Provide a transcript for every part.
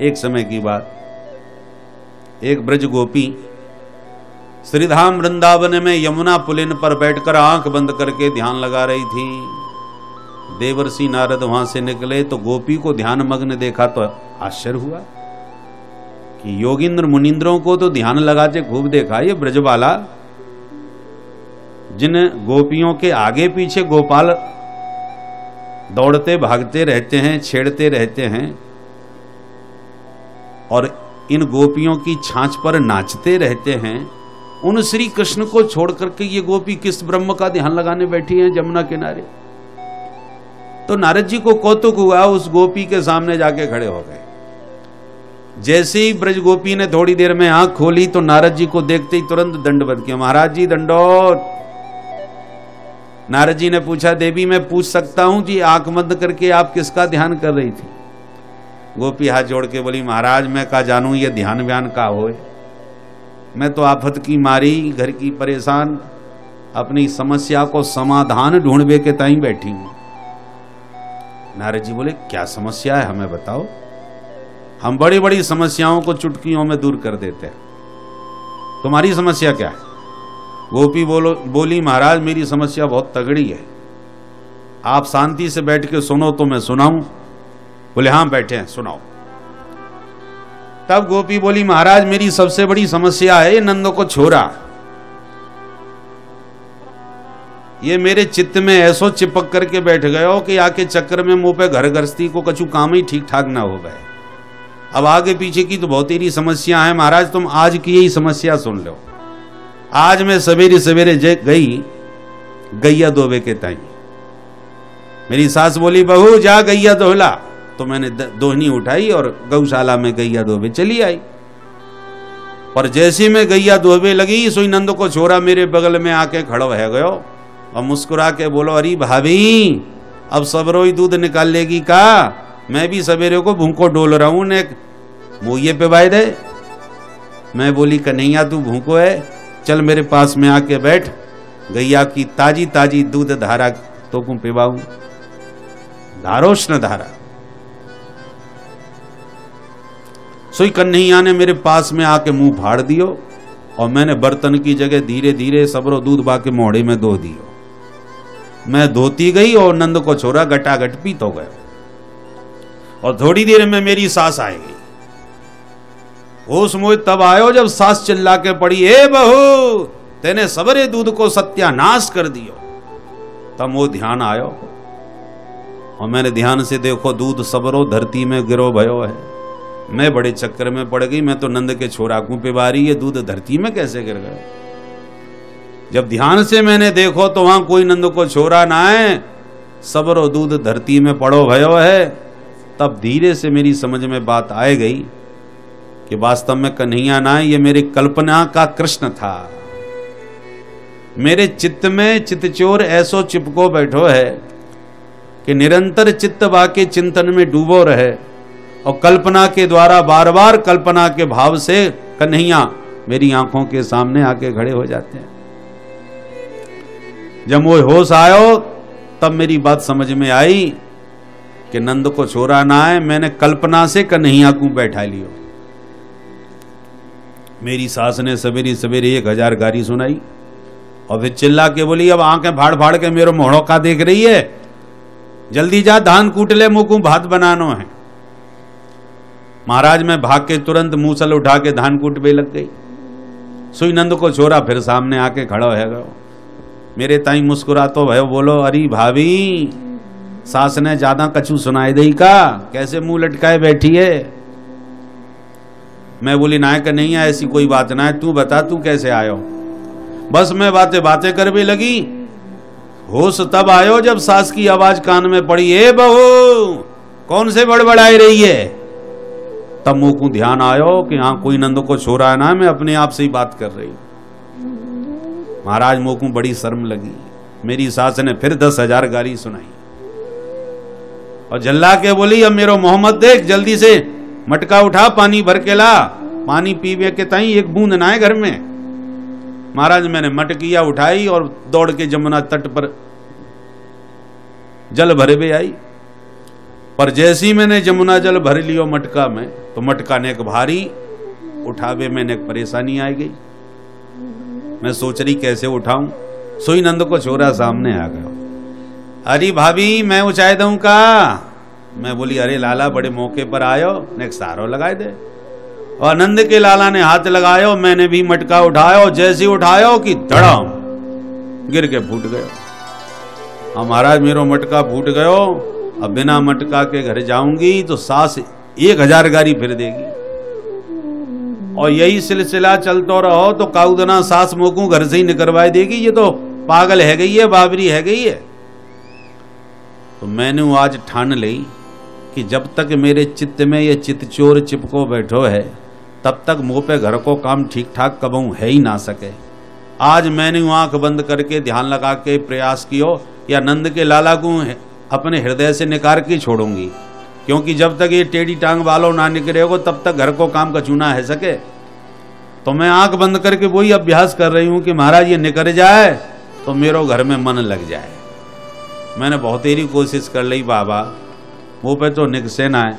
एक समय की बात, एक ब्रज गोपी श्रीधाम वृंदावन में यमुना पुलिन पर बैठकर आंख बंद करके ध्यान लगा रही थी। देवर्षि नारद वहां से निकले तो गोपी को ध्यान मग्न देखा तो आश्चर्य हुआ कि योगिंद्र मुनिंद्रों को तो ध्यान लगाते खूब देखा, ये ब्रजबाला जिन गोपियों के आगे पीछे गोपाल दौड़ते भागते रहते हैं, छेड़ते रहते हैं और इन गोपियों की छाछ पर नाचते रहते हैं, उन श्री कृष्ण को छोड़ करके ये गोपी किस ब्रह्म का ध्यान लगाने बैठी है जमुना किनारे। तो नारद जी को कौतुक हुआ, उस गोपी के सामने जाके खड़े हो गए। जैसे ही ब्रज गोपी ने थोड़ी देर में आंख खोली तो नारद जी को देखते ही तुरंत दंडवत किया, महाराज जी दंडोत। नारद जी ने पूछा, देवी मैं पूछ सकता हूं जी आंख बंद करके आप किसका ध्यान कर रही थी? गोपी हाथ जोड़ के बोली, महाराज मैं का जानू ये ध्यान व्यान का होए, मैं तो आफत की मारी, घर की परेशान, अपनी समस्या को समाधान ढूंढने के ताई बैठी हूं। नारद जी बोले, क्या समस्या है हमें बताओ, हम बड़ी बड़ी समस्याओं को चुटकियों में दूर कर देते हैं, तुम्हारी समस्या क्या है? गोपी बोली, महाराज मेरी समस्या बहुत तगड़ी है, आप शांति से बैठ के सुनो तो मैं सुनाऊं। बोले हाँ बैठे हैं सुनाओ। तब गोपी बोली, महाराज मेरी सबसे बड़ी समस्या है नंदो को छोरा, ये मेरे चित्त में ऐसो चिपक करके बैठ गए हो कि आके चक्कर में मुंह पे घर गृहस्थी को कछु काम ही ठीक ठाक ना हो गए। अब आगे पीछे की तो बहुत तेरी समस्या है महाराज, तुम आज की यही समस्या सुन लो। आज मैं सवेरे सवेरे गई गैया दोबे के ताई, मेरी सास बोली बहू जा गैया दोहला, तो मैंने दोहनी उठाई और गौशाला में गैया दोबे चली आई। पर जैसे मैं गैया दोबे लगी सोई नंद को छोरा मेरे बगल में आके खड़ो है गयो और मुस्कुरा के बोलो, अरे भाभी अब सबरो ही दूध निकाल लेगी का, मैं भी सवेरे को भूखो डोल रहा हूं, ने मुँह पे बाय दे। मैं बोली, कन्हैया तू भूखो है, चल मेरे पास में आके बैठ, गैया की ताजी ताजी दूध धारा तो को पिवाऊं, धारोष्ण धारा। सोई कन्हैया ने मेरे पास में आके मुंह फाड़ दियो और मैंने बर्तन की जगह धीरे धीरे सबरो दूध बाके मोड़े में धो दियो। मैं धोती गई और नंद को छोरा गटागट पीत हो गया और थोड़ी देर में मेरी सास आएगी। होश मोह तब आयो जब सास चिल्ला के पड़ी, ए बहू तेने सबरे दूध को सत्यानाश कर दियो। तब वो ध्यान आयो और मैंने ध्यान से देखो दूध सबरो धरती में गिरो भयो है। मैं बड़े चक्कर में पड़ गई, मैं तो नंद के छोरा को पिबारी, ये दूध धरती में कैसे गिर गया? जब ध्यान से मैंने देखो तो वहां कोई नंद को छोरा ना है, सबरो दूध धरती में पड़ो भयो है। तब धीरे से मेरी समझ में बात आए गई कि वास्तव में कन्हैया ना है, ये मेरी कल्पना का कृष्ण था। मेरे चित्त में चित्तचोर ऐसो चिपको बैठो है कि निरंतर चित्त वाके चिंतन में डूबो रहे और कल्पना के द्वारा बार बार कल्पना के भाव से कन्हैया मेरी आंखों के सामने आके खड़े हो जाते हैं। जब वो होश आयो तब मेरी बात समझ में आई कि नंद को छोरा ना है, मैंने कल्पना से कन्हैया को बैठा लियो। मेरी सास ने सवेरे सवेरे 1000 गारी सुनाई और फिर चिल्ला के बोली, अब आंखें फाड़ फाड़ के मेरे मोहड़ों का देख रही है, जल्दी जा धान कूट ले, मुंह को भात बनानो है। महाराज मैं भाग के तुरंत मूसल उठा के धान कूटने लग गई। सुई नंद को छोरा फिर सामने आके खड़ा है गयो, मेरे ताई मुस्कुरा तो भयो, बोलो अरे भाभी सास ने ज्यादा कछु सुनाई दई का, कैसे मुंह लटकाए बैठी है? मैं बोली नायक नहीं है, ऐसी कोई बात ना है, तू बता तू कैसे आयो? बस मैं बातें बातें कर भी लगी, होश तब आयो जब सास की आवाज कान में पड़ी, ए बहू कौन से बड़बड़ाई रही है? तब मुंह को ध्यान आयो कि हाँ कोई नंद को छोरा है ना, मैं अपने आप से ही बात कर रही। महाराज मुंह को बड़ी शर्म लगी। मेरी सास ने फिर 10,000 गाली सुनाई और जल्ला के बोली, अब मेरो मोहम्मद देख, जल्दी से मटका उठा, पानी भर के ला, पानी पीवे के ताई एक बूंद ना है घर में। महाराज मैंने मटकिया उठाई और दौड़ के जमुना तट पर जल भरे हुए आई। पर जैसी मैंने जमुना जल भर लियो मटका में, तो मटका ने एक भारी उठावे में एक परेशानी आ गई। मैं सोच रही कैसे उठाऊं, सोई नंद को छोरा सामने आ गया। अरे भाभी मैं ऊंचाई दूं का? मैं बोली अरे लाला बड़े मौके पर आयो, ने एक सारो लगाए दे। और नंद के लाला ने हाथ लगायो, मैंने भी मटका उठायो, जैसे उठायो कि धड़ाम गिर के फूट गयो। महाराज मेरो मटका फूट गयो, अब बिना मटका के घर जाऊंगी तो सास 1000 गारी फिर देगी, और यही सिलसिला चलता रहो तो काउदना सास मोकू घर से ही निकलवाई देगी। ये तो पागल है गई है, बाबरी है गई है। तो मैंने आज ठान ली कि जब तक मेरे चित्त में ये चित्तचोर चिपको बैठो है, तब तक मुंह पे घर को काम ठीक ठाक कबहू है ही ना सके। आज मैंने आंख बंद करके ध्यान लगा के प्रयास कियो, या नंद के लाला को अपने हृदय से निकाल के छोड़ूंगी, क्योंकि जब तक ये टेढ़ी टांग वालों ना निकलेगो तब तक घर को काम का चूना है सके। तो मैं आंख बंद करके वही अभ्यास कर रही हूं कि महाराज ये निकल जाए तो मेरो घर में मन लग जाए। मैंने बहुत तेरी कोशिश कर ली बाबा, मुंह पे तो निकसे ना है।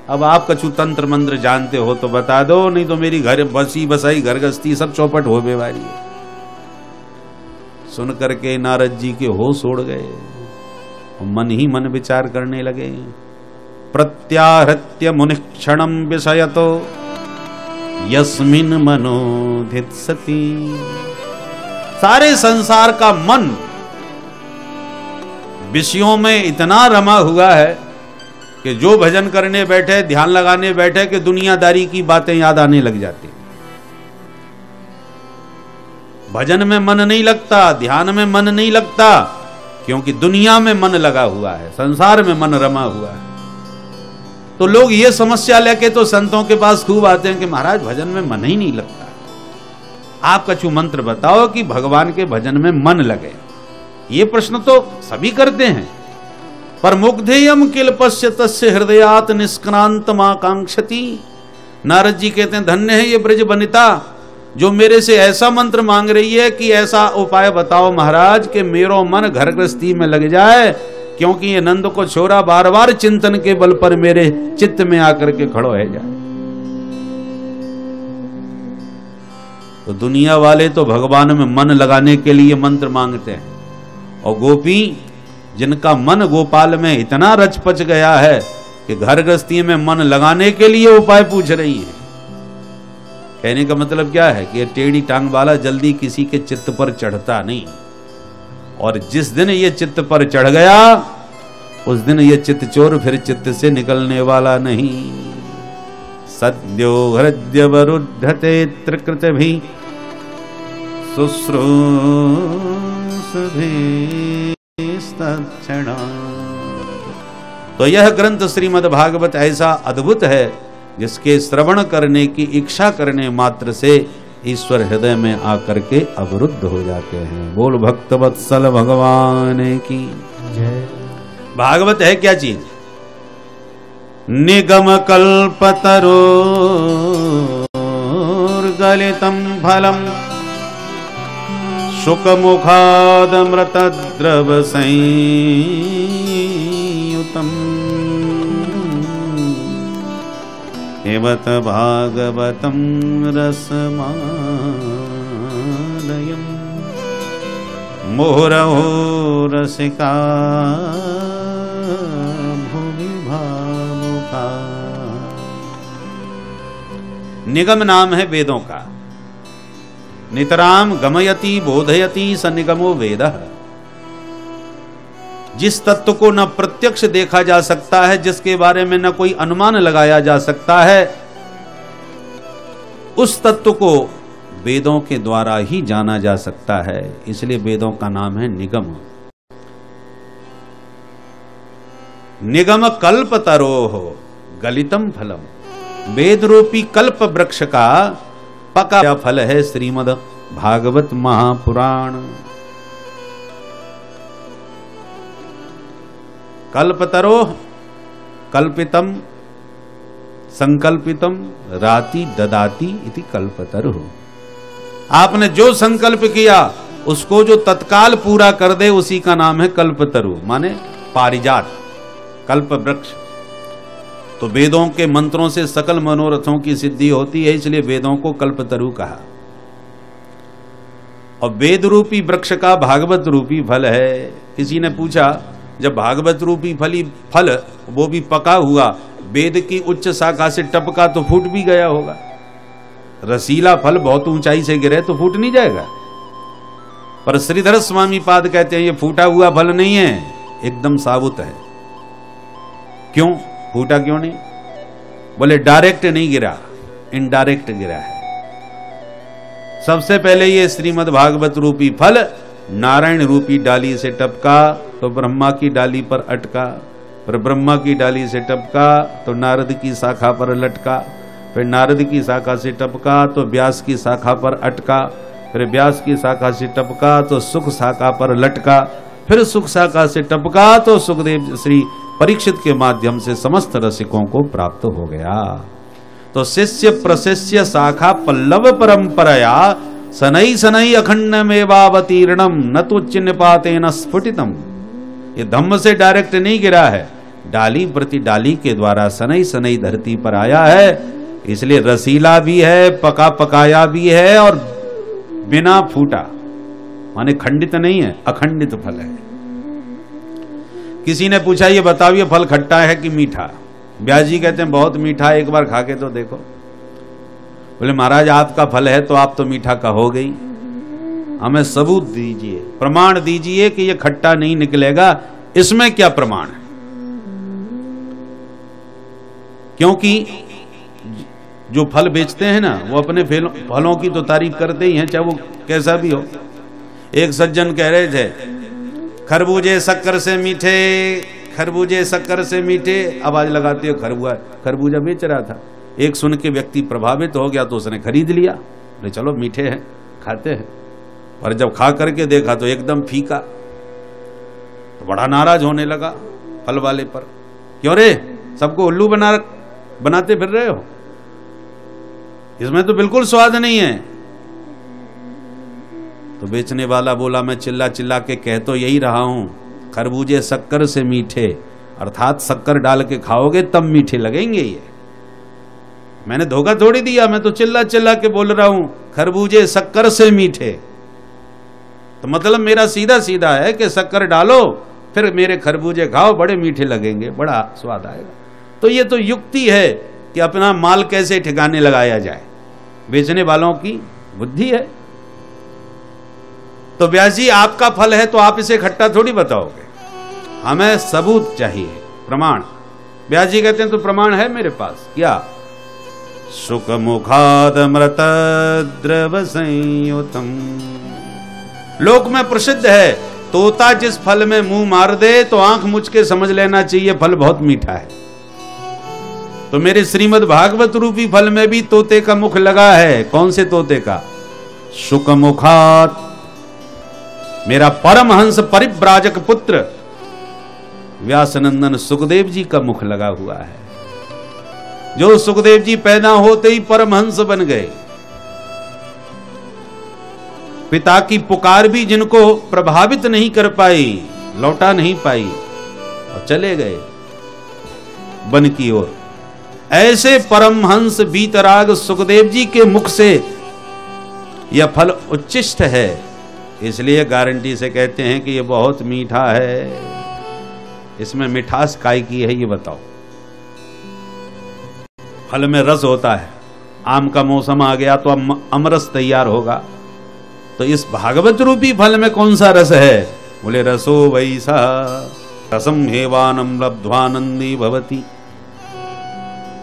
अब आप कछु तंत्र मंत्र जानते हो तो बता दो, नहीं तो मेरी घर बसी बसाई घर गस्ती सब चौपट हो बेवारी है। सुन करके नारद जी के होश उड़ गए, मन ही मन विचार करने लगे। प्रत्याहृत्य मुनिक्षणम विषयतो यस्मिन मनोधित सती। सारे संसार का मन विषयों में इतना रमा हुआ है कि जो भजन करने बैठे, ध्यान लगाने बैठे, कि दुनियादारी की बातें याद आने लग जाती। भजन में मन नहीं लगता, ध्यान में मन नहीं लगता, क्योंकि दुनिया में मन लगा हुआ है, संसार में मन रमा हुआ है। तो लोग ये समस्या लेके तो संतों के पास खूब आते हैं कि महाराज भजन में मन ही नहीं लगता, आप कछु मंत्र बताओ कि भगवान के भजन में मन लगे। ये प्रश्न तो सभी करते हैं, पर मुग्धेयम किल पश्य तस्य हृदयात निष्क्रांत माकांक्षति। नारद जी कहते हैं धन्य है ये ब्रज बनिता जो मेरे से ऐसा मंत्र मांग रही है कि ऐसा उपाय बताओ महाराज कि मेरो मन घर गृहस्थी में लग जाए, क्योंकि ये नंद को छोरा बार बार चिंतन के बल पर मेरे चित्त में आकर के खड़ो है जाए। तो दुनिया वाले तो भगवान में मन लगाने के लिए मंत्र मांगते हैं, और गोपी जिनका मन गोपाल में इतना रचपच गया है कि घर गृहस्थी में मन लगाने के लिए उपाय पूछ रही है। कहने का मतलब क्या है कि टेढ़ी टांग वाला जल्दी किसी के चित्त पर चढ़ता नहीं, और जिस दिन ये चित्त पर चढ़ गया उस दिन ये चित्त चोर फिर चित्त से निकलने वाला नहीं। सद्यो हृदय वरुद्धते त्रिकृत भी शुश्रूषभि स्तक्षणा। तो यह ग्रंथ श्रीमद् भागवत ऐसा अद्भुत है जिसके श्रवण करने की इच्छा करने मात्र से ईश्वर हृदय में आकर के अवरुद्ध हो जाते हैं। बोल भक्त वत्सल भगवान की जय। भागवत है क्या चीज? निगम कल्पतरो गलितम फलम शुक मुखाद मृत द्रव संयुतम एवत भागवतम रसमालयम मुहुरहो रसिका भूमि भावुका। निगम नाम है वेदों का। नितराम गमयति बोधयति स निगमो वेदः। जिस तत्व को न प्रत्यक्ष देखा जा सकता है, जिसके बारे में न कोई अनुमान लगाया जा सकता है, उस तत्व को वेदों के द्वारा ही जाना जा सकता है। इसलिए वेदों का नाम है निगम। निगम कल्प तरोह गलितम फलम। वेद रूपी कल्प वृक्ष का पका फल है श्रीमद् भागवत महापुराण। कल्पतरो कल्पितम संकल्पितम राति ददाति इति कल्पतरो। आपने जो संकल्प किया उसको जो तत्काल पूरा कर दे उसी का नाम है कल्पतरु, माने पारिजात, कल्प वृक्ष। तो वेदों के मंत्रों से सकल मनोरथों की सिद्धि होती है, इसलिए वेदों को कल्पतरु कहा। और वेद रूपी वृक्ष का भागवत रूपी फल है। किसी ने पूछा, जब भागवत रूपी फल वो भी पका हुआ वेद की उच्च शाखा से टपका तो फूट भी गया होगा। रसीला फल बहुत ऊंचाई से गिरे तो फूट नहीं जाएगा। पर श्रीधर स्वामी पाद कहते हैं ये फूटा हुआ फल नहीं है, एकदम साबुत है। क्यों फूटा, क्यों नहीं? बोले डायरेक्ट नहीं गिरा, इनडायरेक्ट गिरा है। सबसे पहले ये श्रीमद् भागवत रूपी फल नारायण रूपी डाली से टपका तो ब्रह्मा की डाली पर अटका, फिर ब्रह्मा की डाली से टपका तो नारद की शाखा पर लटका, फिर नारद की शाखा से टपका तो व्यास की शाखा पर अटका, फिर व्यास की शाखा से टपका तो सुख शाखा पर लटका, फिर सुख शाखा से टपका तो सुखदेव श्री परीक्षित के माध्यम से समस्त रसिकों को प्राप्त हो गया। तो शिष्य प्रशिष्य शाखा पल्लव परंपराया सनई सनई अखंडमेवावतीर्णम न तो चिन्ह पाते न स्फुटितम। ये धम्म से डायरेक्ट नहीं गिरा है, डाली प्रति डाली के द्वारा सनई सनई धरती पर आया है। इसलिए रसीला भी है, पका पकाया भी है और बिना फूटा, माने खंडित नहीं है, अखंडित फल है। किसी ने पूछा ये बताओ ये फल खट्टा है कि मीठा? व्यास जी कहते हैं बहुत मीठा, एक बार खा के तो देखो। बोले महाराज आपका फल है तो आप तो मीठा कहोगे ही, हमें सबूत दीजिए, प्रमाण दीजिए कि ये खट्टा नहीं निकलेगा। इसमें क्या प्रमाण है? क्योंकि जो फल बेचते हैं ना वो अपने फलों की तो तारीफ करते ही हैं, चाहे वो कैसा भी हो। एक सज्जन कह रहे थे खरबूजे शक्कर से मीठे, खरबूजे शक्कर से मीठे, आवाज लगाते हो खरबूजा बेच रहा था। एक सुन के व्यक्ति प्रभावित हो गया तो उसने खरीद लिया, बोले चलो मीठे हैं खाते हैं। और जब खा करके देखा तो एकदम फीका, तो बड़ा नाराज होने लगा फल वाले पर। क्यों रे, सबको उल्लू बनाते फिर रहे हो, इसमें तो बिल्कुल स्वाद नहीं है। तो बेचने वाला बोला मैं चिल्ला चिल्ला के कह तो यही रहा हूं, खरबूजे शक्कर से मीठे, अर्थात शक्कर डाल के खाओगे तब मीठे लगेंगे। ये मैंने धोखा थोड़ी दिया, मैं तो चिल्ला चिल्ला के बोल रहा हूं खरबूजे शक्कर से मीठे। तो मतलब मेरा सीधा सीधा है कि शक्कर डालो फिर मेरे खरबूजे खाओ, बड़े मीठे लगेंगे, बड़ा स्वाद आएगा। तो ये तो युक्ति है कि अपना माल कैसे ठिकाने लगाया जाए, बेचने वालों की बुद्धि है। तो व्यास जी आपका फल है तो आप इसे खट्टा थोड़ी बताओगे, हमें सबूत चाहिए, प्रमाण। व्यास जी कहते हैं तो प्रमाण है मेरे पास। क्या? सुख मुखादमृत द्रव संयुतम। लोक में प्रसिद्ध है, तोता जिस फल में मुंह मार दे तो आंख मुझ के समझ लेना चाहिए फल बहुत मीठा है। तो मेरे श्रीमद् भागवत रूपी फल में भी तोते का मुख लगा है। कौन से तोते का? सुख मुखात, मेरा परमहंस परिव्राजक पुत्र व्यासनंदन सुखदेव जी का मुख लगा हुआ है। जो सुखदेव जी पैदा होते ही परमहंस बन गए, पिता की पुकार भी जिनको प्रभावित नहीं कर पाई, लौटा नहीं पाई और चले गए वन की ओर। ऐसे परमहंस बीतराग सुखदेव जी के मुख से यह फल उच्चिष्ट है, इसलिए गारंटी से कहते हैं कि यह बहुत मीठा है। इसमें मिठास काय की है ये बताओ? फल में रस होता है, आम का मौसम आ गया तो अमरस तैयार होगा। तो इस भागवत रूपी फल में कौन सा रस है? बोले रसो वैसा रसम हेवानम लब्ध्वानंदी भवती।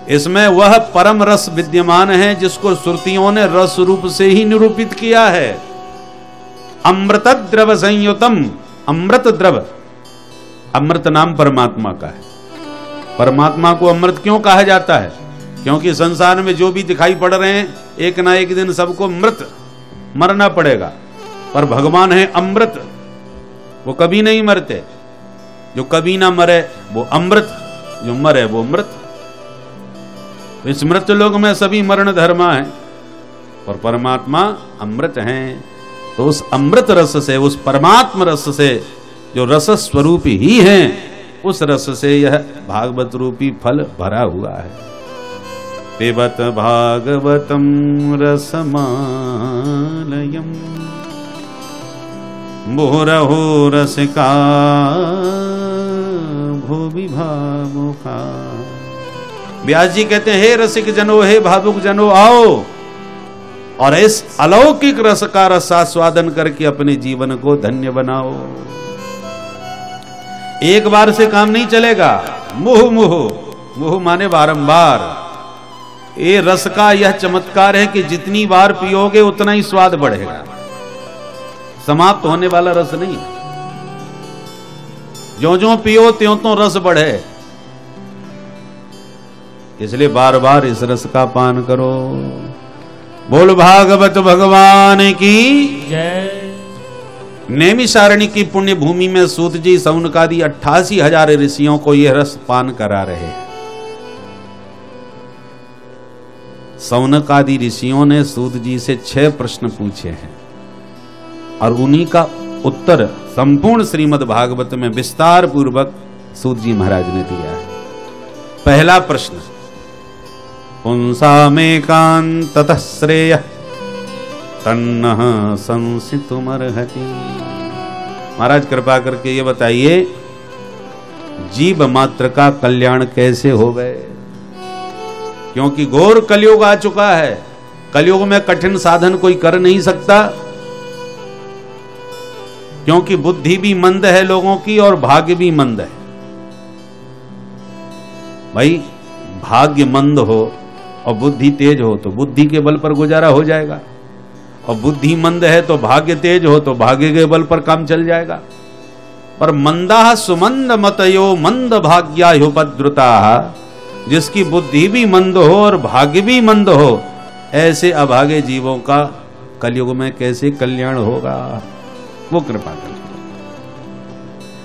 इसमें वह परम रस विद्यमान है जिसको श्रुतियों ने रस रूप से ही निरूपित किया है। अमृत द्रव संयुतम, अमृत द्रव, अमृत नाम परमात्मा का है। परमात्मा को अमृत क्यों कहा जाता है? क्योंकि संसार में जो भी दिखाई पड़ रहे हैं एक ना एक दिन सबको मरना पड़ेगा, पर भगवान है अमृत, वो कभी नहीं मरते। जो कभी ना मरे वो अमृत, जो मरे वो मृत। इस मृत लोक में सभी मरण धर्मा है और परमात्मा अमृत हैं। तो उस अमृत रस से, उस परमात्मा रस से जो रस स्वरूप ही हैं, उस रस से यह भागवत रूपी फल भरा हुआ है। पिबत भागवतम रसमालयम मुहुरहु रसिका भुवि भावुका। व्यास जी कहते हैं, हे रसिक जनो, हे भावुक जनो, आओ और इस अलौकिक रस का रसास्वादन करके अपने जीवन को धन्य बनाओ। एक बार से काम नहीं चलेगा। मुह मुह मुह माने बारंबार। ये रस का यह चमत्कार है कि जितनी बार पियोगे उतना ही स्वाद बढ़ेगा, समाप्त होने वाला रस नहीं। ज्यों-ज्यों पियो त्यों-त्यों रस बढ़े, इसलिए बार बार इस रस का पान करो। बोल भागवत भगवान की जय। नैमिषारण्य की पुण्य भूमि में सूत जी सौनकादि 88,000 ऋषियों को यह रस पान करा रहे। सौनकादि ऋषियों ने सूत जी से 6 प्रश्न पूछे हैं और उन्हीं का उत्तर संपूर्ण श्रीमद् भागवत में विस्तार पूर्वक सूत जी महाराज ने दिया है। पहला प्रश्न, पुंसामेकान्ततः श्रेयः तन्नः संसितुमर्हति। महाराज कृपा करके ये बताइए, जीव मात्र का कल्याण कैसे हो गए? क्योंकि घोर कलयुग आ चुका है। कलयुग में कठिन साधन कोई कर नहीं सकता, क्योंकि बुद्धि भी मंद है लोगों की और भाग्य भी मंद है। भाई भाग्य मंद हो और बुद्धि तेज हो तो बुद्धि के बल पर गुजारा हो जाएगा, और बुद्धि मंद है तो भाग्य तेज हो तो भाग्य के बल पर काम चल जाएगा। पर मंदा सुमंद मतयो मंद भाग्याहुपद्रुता, जिसकी बुद्धि भी मंद हो और भाग्य भी मंद हो, ऐसे अभागे जीवों का कलयुग में कैसे कल्याण होगा? वो कृपा करके।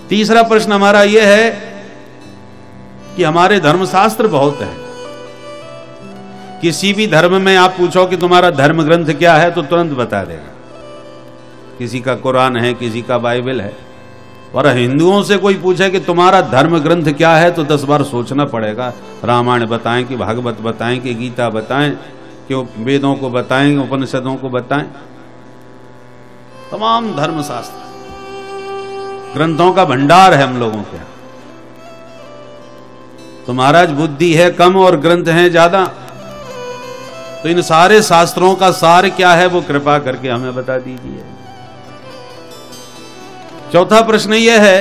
तीसरा प्रश्न हमारा यह है कि हमारे धर्मशास्त्र बहुत है। किसी भी धर्म में आप पूछो कि तुम्हारा धर्म ग्रंथ क्या है तो तुरंत बता देगा। किसी का कुरान है, किसी का बाइबल है। और हिंदुओं से कोई पूछे कि तुम्हारा धर्म ग्रंथ क्या है तो 10 बार सोचना पड़ेगा। रामायण बताएं कि भागवत बताएं कि गीता बताएं कि वेदों को बताएं, उपनिषदों को बताएं। तमाम धर्मशास्त्र ग्रंथों का भंडार है हम लोगों के। तो महाराज बुद्धि है कम और ग्रंथ हैं ज्यादा, तो इन सारे शास्त्रों का सार क्या है वो कृपा करके हमें बता दीजिए। चौथा प्रश्न यह है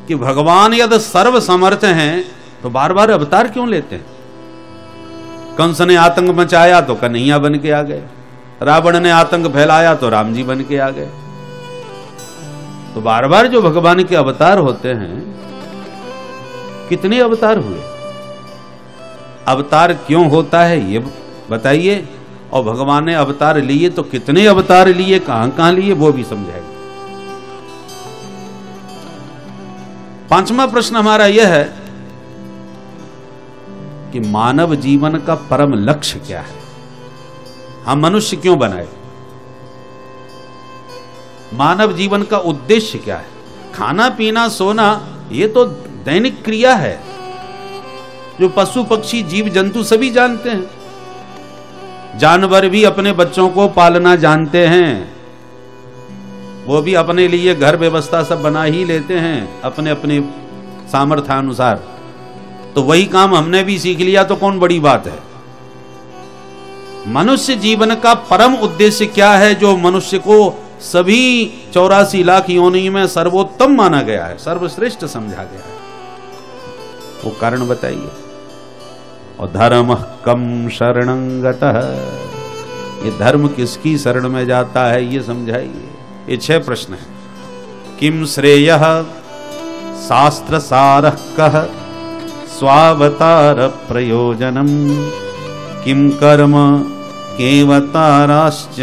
कि भगवान यदि सर्व समर्थ हैं तो बार बार अवतार क्यों लेते हैं? कंस ने आतंक मचाया तो कन्हैया बन के आ गए, रावण ने आतंक फैलाया तो राम जी बन के आ गए। तो बार बार जो भगवान के अवतार होते हैं, कितने अवतार हुए, अवतार क्यों होता है ये बताइए, और भगवान ने अवतार लिए तो कितने अवतार लिए, कहां कहां लिए, वो भी समझाएंगे। पांचवा प्रश्न हमारा यह है कि मानव जीवन का परम लक्ष्य क्या है? हम मनुष्य क्यों बनाए? मानव जीवन का उद्देश्य क्या है? खाना पीना सोना ये तो दैनिक क्रिया है, जो पशु पक्षी जीव जंतु सभी जानते हैं। जानवर भी अपने बच्चों को पालना जानते हैं, वो भी अपने लिए घर व्यवस्था सब बना ही लेते हैं अपने अपने सामर्थ्यानुसार। तो वही काम हमने भी सीख लिया तो कौन बड़ी बात है। मनुष्य जीवन का परम उद्देश्य क्या है, जो मनुष्य को सभी 84 लाख योनि में सर्वोत्तम माना गया है, सर्वश्रेष्ठ समझा गया है, वो कारण बताइए। और धर्म कम शरणं गतः, ये धर्म किसकी शरण में जाता है ये समझाइए। ये 6 प्रश्न है। किम श्रेयः शास्त्र सारः कः स्वावतार प्रयोजनम, किम कर्म केवताराश्च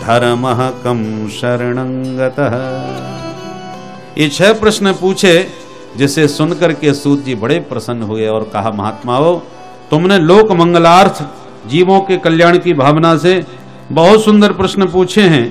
धर्मः कम शरणं गतः। ये 6 प्रश्न पूछे, जिसे सुनकर के सूत जी बड़े प्रसन्न हुए और कहा, महात्माओं तुमने लोक मंगलार्थ जीवों के कल्याण की भावना से बहुत सुंदर प्रश्न पूछे हैं।